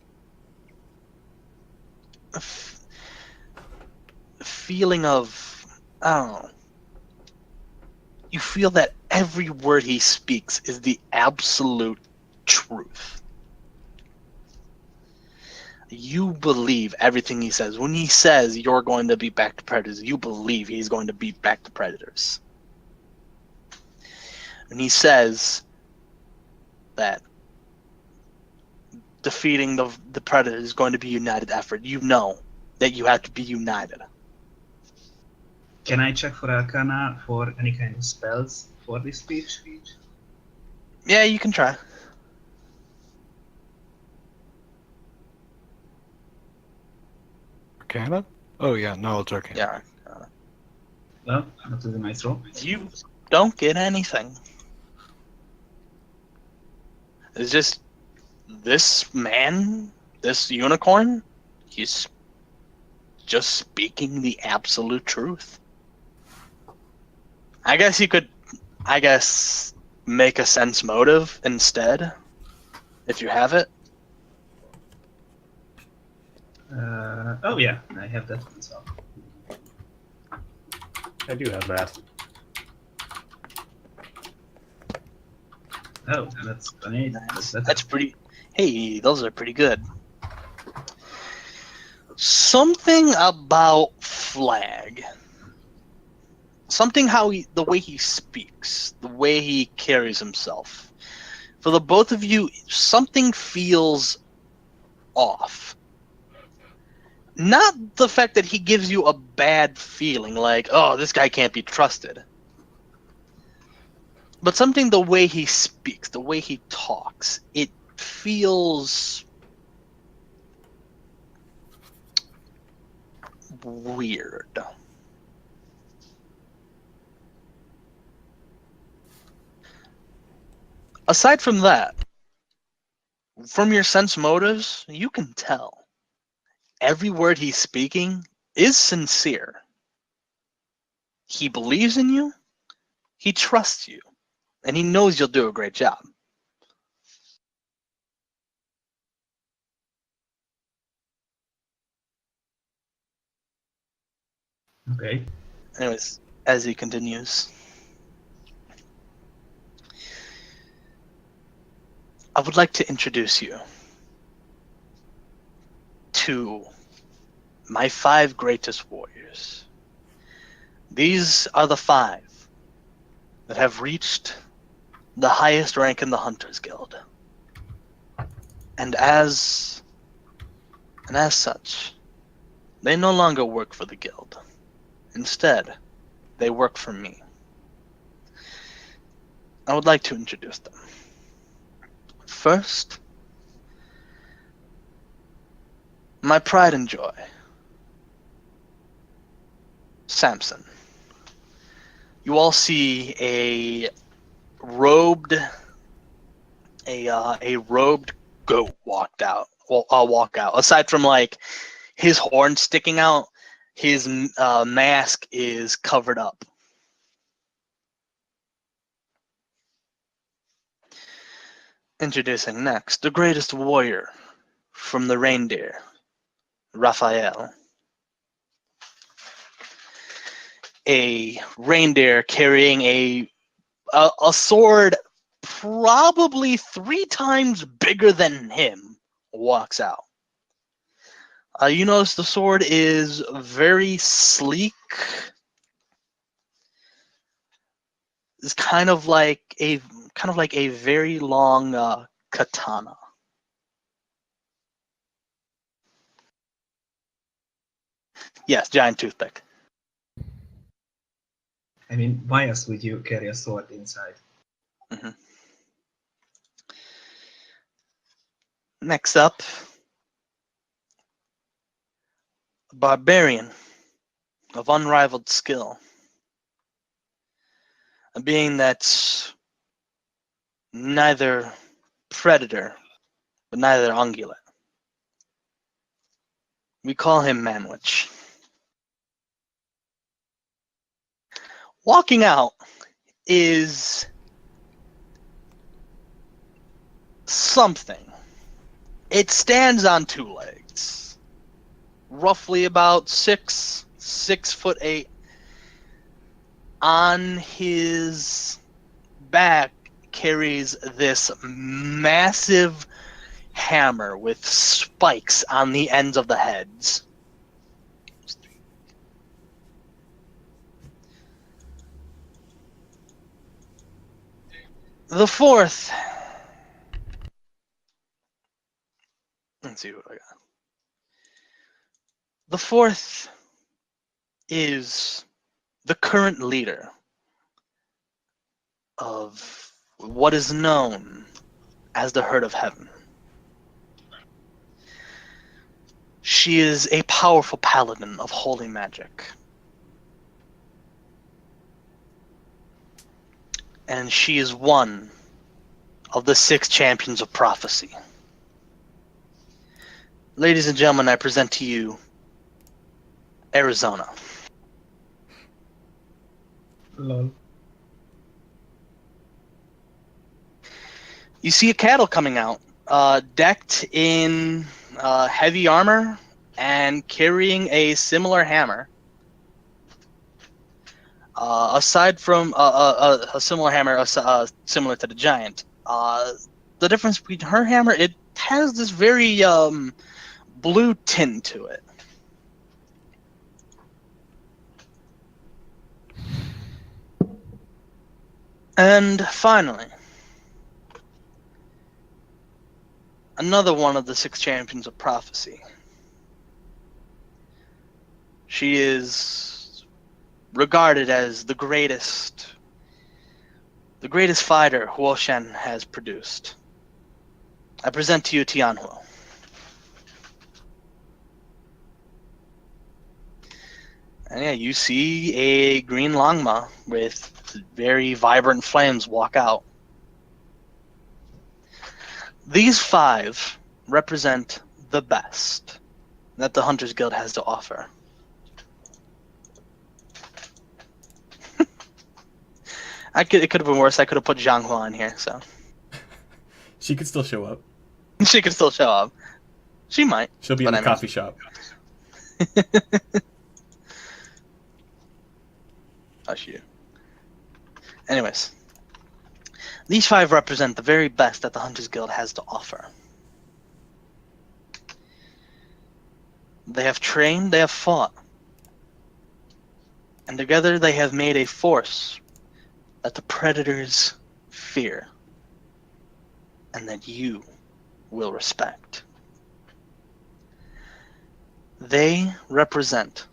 S2: feeling of, I don't know, you feel that every word he speaks is the absolute truth. You believe everything he says. When he says you're going to beat back the predators, you believe he's going to beat back the predators. When he says that defeating the predators is going to be a united effort, you know that you have to be united.
S4: Can I check for Arcana for any kind of spells for this speech?
S2: Yeah, you can try.
S3: Arcana? Oh yeah, knowledge arcana.
S2: Yeah.
S4: Well, that is a nice roll.
S2: You don't get anything. It's just this man, this unicorn, he's just speaking the absolute truth. I guess you could, make a sense motive instead, if you have it.
S4: Oh yeah, I have that one as well.
S8: I do have that.
S4: Oh, that's funny.
S2: That's pretty. Hey, those are pretty good. Something about Flag. Something the way he speaks, the way he carries himself. For the both of you, something feels off. Not the fact that he gives you a bad feeling, like, oh, this guy can't be trusted. But something the way he speaks, the way he talks, it feels weird. Aside from that, from your sense motives, you can tell. Every word he's speaking is sincere. He believes in you, he trusts you, and he knows you'll do a great job.
S4: Okay.
S2: Anyways, as he continues, I would like to introduce you to my 5 greatest warriors. These are the 5 that have reached the highest rank in the Hunters Guild. And as such, they no longer work for the guild. Instead, they work for me. I would like to introduce them. First, my pride and joy, Samson. You all see a robed goat walk out. Aside from like his horn sticking out, his mask is covered up. Introducing next, the greatest warrior from the reindeer, Raphael. A reindeer carrying a sword probably 3 times bigger than him walks out. You notice the sword is very sleek. It's kind of like a very long katana. Yes, giant toothpick.
S4: I mean, why else would you carry a sword inside?
S2: Mm-hmm. Next up, a barbarian of unrivaled skill. A being that's neither predator, but neither ungulate. We call him Manwich. Walking out is something. It stands on 2 legs, roughly about 6'8". On his back carries this massive hammer with spikes on the ends of the heads. The fourth. Let's see what I got. The fourth is the current leader of what is known as the Herd of Heaven. She is a powerful paladin of holy magic. And she is one of the 6 champions of prophecy. Ladies and gentlemen, I present to you Arizona.
S4: Lol.
S2: You see a cattle coming out, decked in heavy armor and carrying a similar hammer. Aside from a similar hammer similar to the giant, the difference between her hammer, it has this very blue tint to it. And finally, another one of the 6 champions of prophecy. She is regarded as the greatest fighter Huoshan has produced. I present to you Tianhuo. And yeah, you see a green Longma with very vibrant flames walk out. These 5 represent the best that the Hunters Guild has to offer. It could have been worse. I could have put Zhang Hua in here, so
S5: She could still show up.
S2: she could still show up. She might.
S5: She'll be in the coffee shop.
S2: Oh, shoot. Anyways, these 5 represent the very best that the Hunters Guild has to offer. They have trained, they have fought, and together they have made a force that the predators fear, and that you will respect. They represent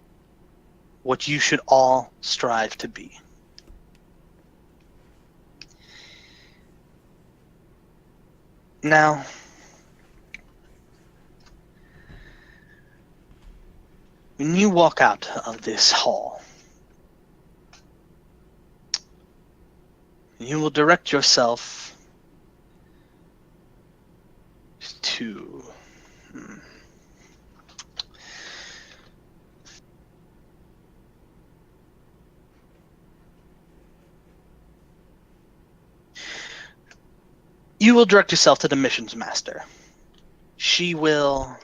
S2: what you should all strive to be.
S1: Now, when you walk out of this hall, you will direct yourself to... You will direct yourself to the missions master. She will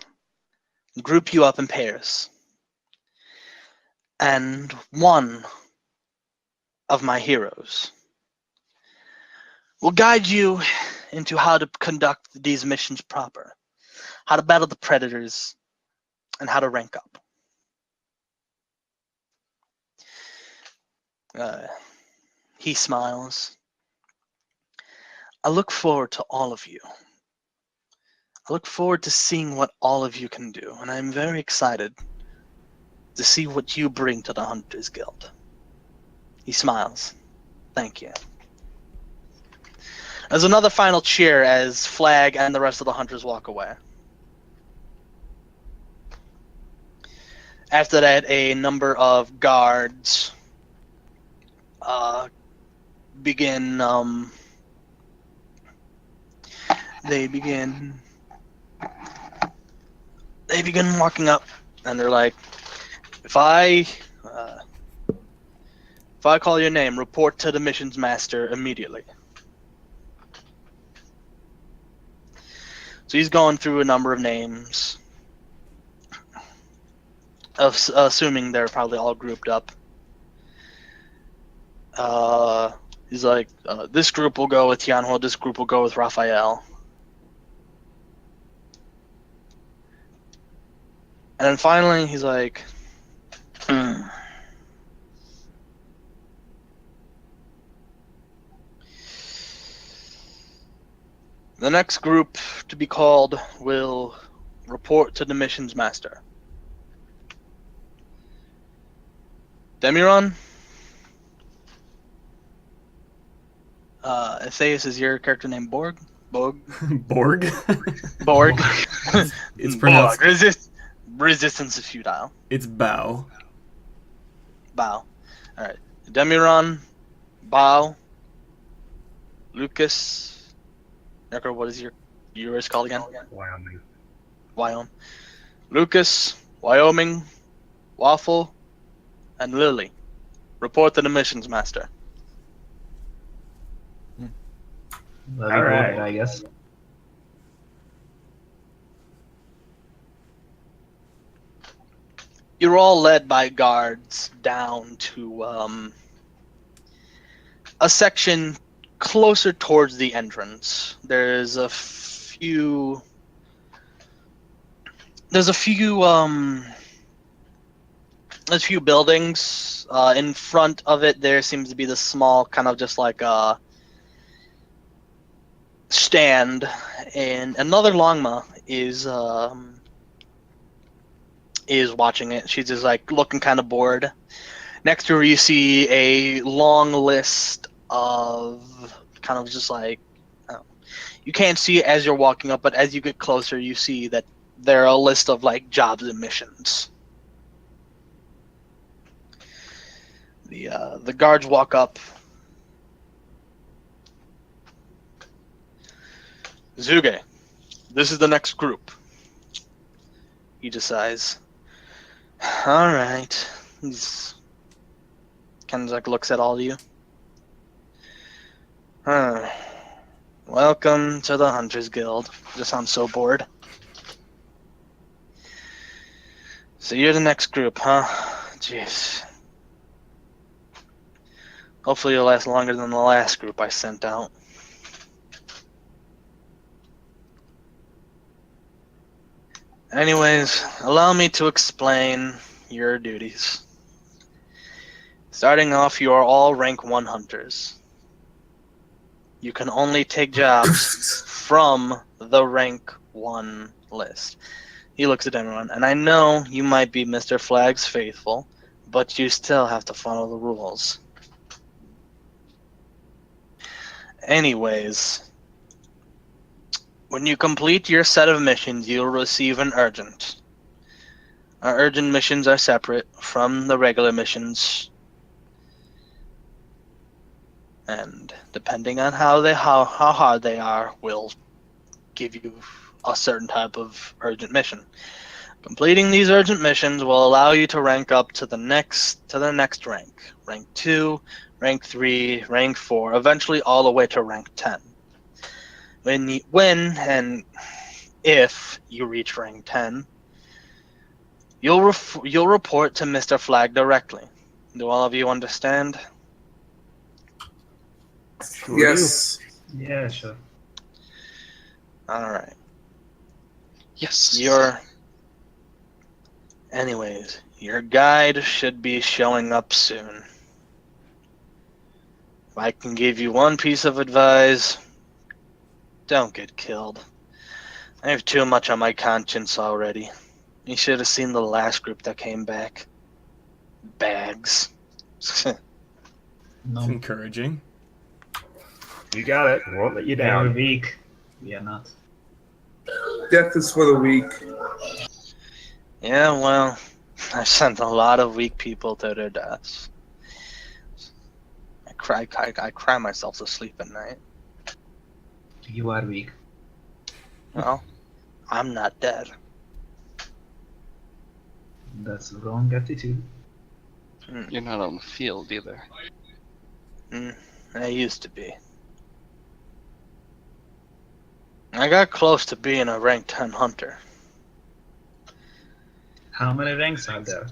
S1: group you up in pairs. And one of my heroes will guide you into how to conduct these missions proper, how to battle the predators, and how to rank up. He smiles. I look forward to all of you. I look forward to seeing what all of you can do, and I'm very excited to see what you bring to the Hunters Guild. He smiles. Thank you. There's another final cheer as Flag and the rest of the hunters walk away. After that, a number of guards begin walking up, and they're like, if I call your name, report to the missions master immediately. So he's going through a number of names, assuming they're probably all grouped up. He's like, this group will go with Tianho, this group will go with Raphael. And then finally, he's like, The next group to be called will report to the missions master. Demiron? Theus, is your character named Borg? Borg?
S5: Borg?
S1: Borg.
S5: It's pronounced...
S1: Borg. Resistance is futile.
S5: It's Bao.
S1: Bao. Alright. Demiron, Bao, Lucas. Necro, what is yours called again? Wyoming. Lucas, Wyoming, Waffle, and Lily. Report to the missions master.
S4: All
S8: right.
S4: right, I guess.
S1: You're all led by guards down to a section closer towards the entrance. There's a few buildings. In front of it, there seems to be this small kind of just like a stand, and another Longma is watching it. She's just like looking kind of bored. Next to her, you see a long list of kind of just like, you can't see it as you're walking up, but as you get closer, you see that there are a list of like jobs and missions. The guards walk up. Zuge, this is the next group. He decides. All right. He's kind of like looks at all of you. Welcome to the Hunters Guild. Just sounds so bored. So you're the next group, huh? Jeez. Hopefully you'll last longer than the last group I sent out. Anyways, allow me to explain your duties. Starting off, you are all rank 1 hunters. You can only take jobs from the rank 1 list. He looks at everyone, and I know you might be Mr. Flag's faithful, but you still have to follow the rules. Anyways,
S2: When you complete your set of missions, you'll receive an urgent. Our urgent missions are separate from the regular missions. And depending on how hard they are, will give you a certain type of urgent mission. Completing these urgent missions will allow you to rank up to the next rank. Rank 2, rank 3, rank 4, eventually all the way to rank 10. When and if you reach rank 10, you'll report to Mr. Flag directly. Do all of you understand?
S5: Sure
S6: Yes.
S4: Yeah, sure.
S2: All right.
S7: Yes.
S2: Anyways, your guide should be showing up soon. If I can give you one piece of advice, don't get killed. I have too much on my conscience already. You should have seen the last group that came back. Bags.
S5: It's
S4: No,
S5: encouraging.
S8: You got it. Won't let you
S4: they are
S8: down.
S4: weak. We are not.
S6: Death is for the weak.
S2: Yeah, well, I've sent a lot of weak people to their deaths. I cry myself to sleep at night.
S4: You are weak.
S2: Well, I'm not dead.
S4: That's the wrong attitude.
S7: You're not on the field either.
S2: I used to be. I got close to being a rank 10 hunter.
S4: How many ranks are there?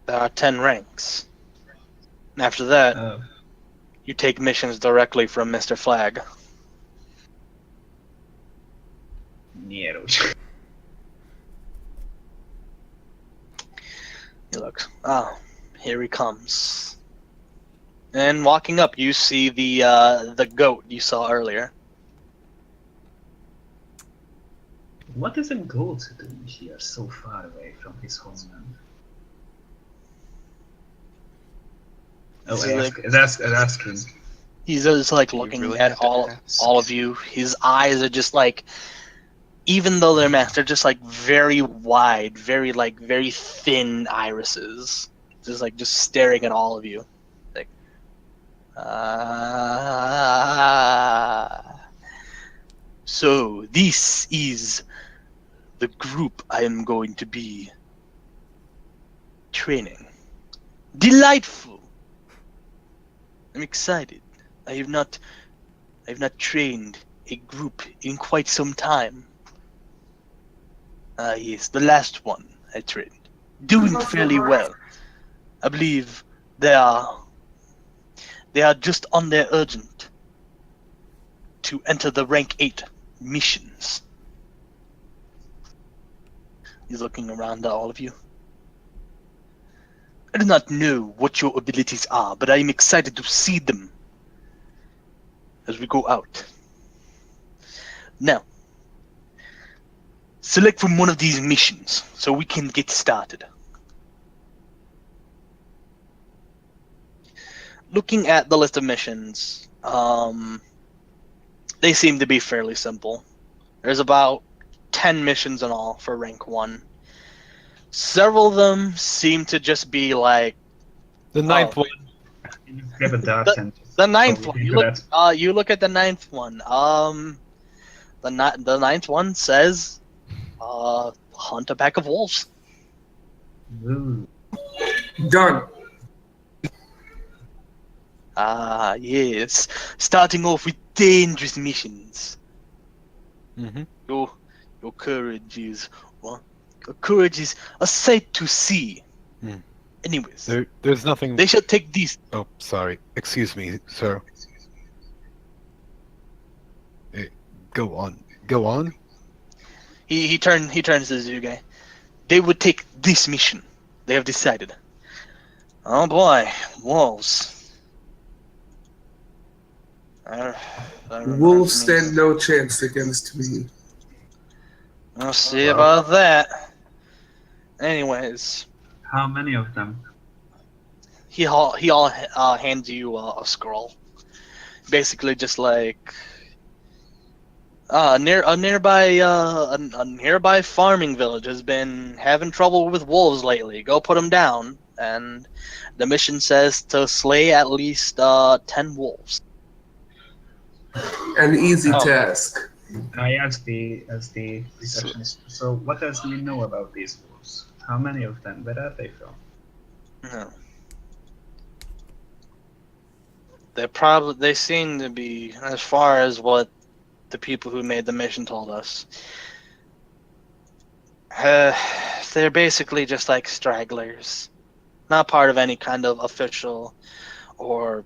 S2: There are 10 ranks. After that,
S4: Oh,
S2: you take missions directly from Mr. Flag.
S4: Nero.
S2: He looks. Oh, here he comes. And walking up, you see the goat you saw earlier.
S4: What is a goat doing here so far away from his homeland? Oh, asking.
S2: He's just like
S7: You
S2: looking
S7: really
S2: at
S7: have to ask.
S2: all of you. His eyes are just like, even though they're masked, they're just like very wide, very thin irises, just staring at all of you, like, So this is the group I am going to be training. Delightful. I'm excited. I have not trained a group in quite some time. Yes, the last one I trained. Doing fairly well. I believe they are just on their urgent to enter the rank 8 missions. He's looking around at all of you. I do not know what your abilities are, but I am excited to see them as we go out. Now, select from one of these missions so we can get started. Looking at the list of missions, they seem to be fairly simple. There's about 10 missions in all for rank 1. Several of them seem to just be like
S3: The ninth one.
S4: You have a dart and
S2: the ninth
S4: probably
S2: one.
S4: into that.
S2: You look at the ninth one. The ninth one says, hunt a pack of wolves.
S4: Ooh.
S6: Done.
S2: Yes. Starting off with dangerous missions.
S3: Mm-hmm.
S2: Your courage is a sight to see.
S3: Hmm.
S2: Anyways,
S3: There's nothing.
S2: they shall take these.
S3: Oh, sorry. Excuse me, sir. Go on. Go on.
S2: He turns to the zoo guy. They would take this mission. They have decided. Oh boy, wolves. I remember
S6: Wolves
S2: from
S6: stand no chance against me.
S2: I'll see about that. Anyways,
S4: How many of them?
S2: he hands you a scroll. Basically, just like A nearby farming village has been having trouble with wolves lately. Go put them down. And the mission says to slay at least 10 wolves.
S6: An easy task.
S4: I asked the receptionist. So, what else do you know about these wolves? How many of them? Where are they from?
S2: No. They seem to be, as far as what the people who made the mission told us. They're basically just like stragglers, not part of any kind of official or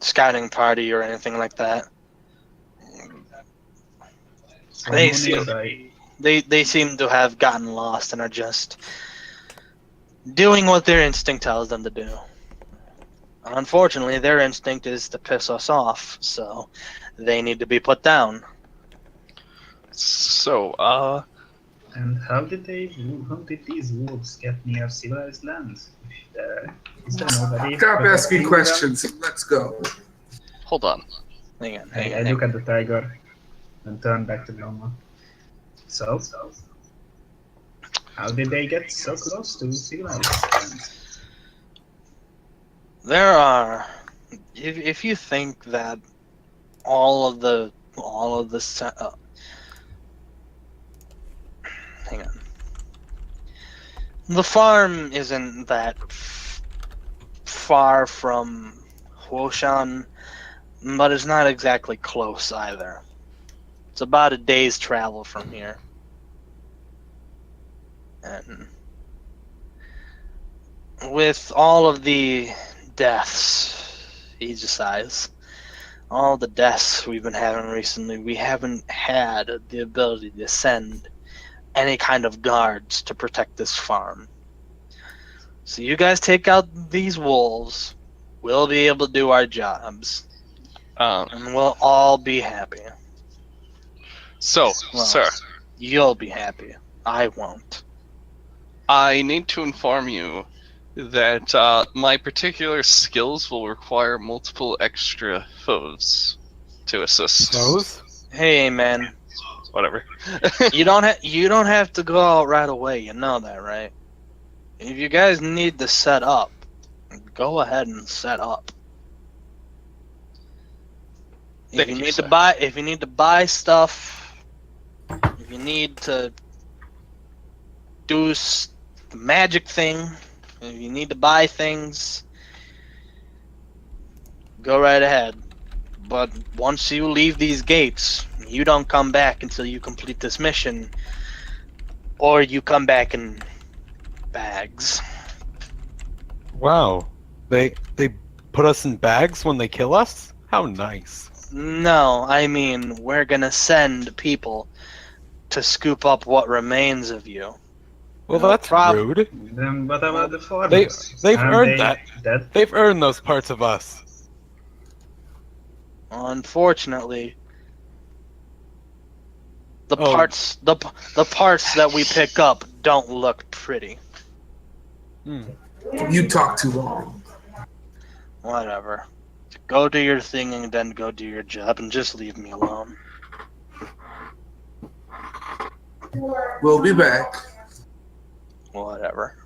S2: scouting party or anything like that.
S4: So
S2: They
S4: no
S2: seem
S4: nearby.
S2: they seem to have gotten lost and are just doing what their instinct tells them to do. Unfortunately, their instinct is to piss us off, so they need to be put down.
S7: So,
S4: And how did these wolves get near civilized lands? Is there nobody?
S6: Stop asking
S4: protecting them?
S6: questions. Let's go.
S7: hold on.
S2: Hang on,
S4: I look at the tiger and turn back to Loma. So, how did they get so close to civilized lands?
S2: There are, if you think that all of the hang on, the farm isn't that far from Huoshan, but it's not exactly close either. It's about a day's travel from here. And with all of the deaths, he just sighs, all the deaths we've been having recently, we haven't had the ability to send any kind of guards to protect this farm. So you guys take out these wolves, we'll be able to do our jobs, and we'll all be happy.
S7: So,
S2: Well,
S7: sir,
S2: you'll be happy. I won't.
S7: I need to inform you that my particular skills will require multiple extra foes to assist.
S3: Those?
S2: Hey, man,
S7: Whatever.
S2: you don't have to go out right away. You know that, right? If you guys need to set up, go ahead and set up. If you need to buy stuff, if you need to do the magic thing, if you need to buy things, go right ahead. But once you leave these gates, you don't come back until you complete this mission, or you come back in bags.
S3: Wow. They put us in bags when they kill us? How nice.
S2: No, I mean, we're gonna send people to scoop up what remains of you.
S3: Well,
S2: No
S3: that's
S2: problem.
S3: rude.
S4: Then what about the farmers?
S3: They've
S4: Aren't
S3: earned
S4: they
S3: that.
S4: dead?
S3: They've earned those parts of us.
S2: Unfortunately, the
S3: Oh.
S2: parts that we pick up don't look pretty.
S6: You talk too long.
S2: Whatever. Go do your thing and then go do your job and just leave me alone.
S6: We'll be back.
S2: Whatever.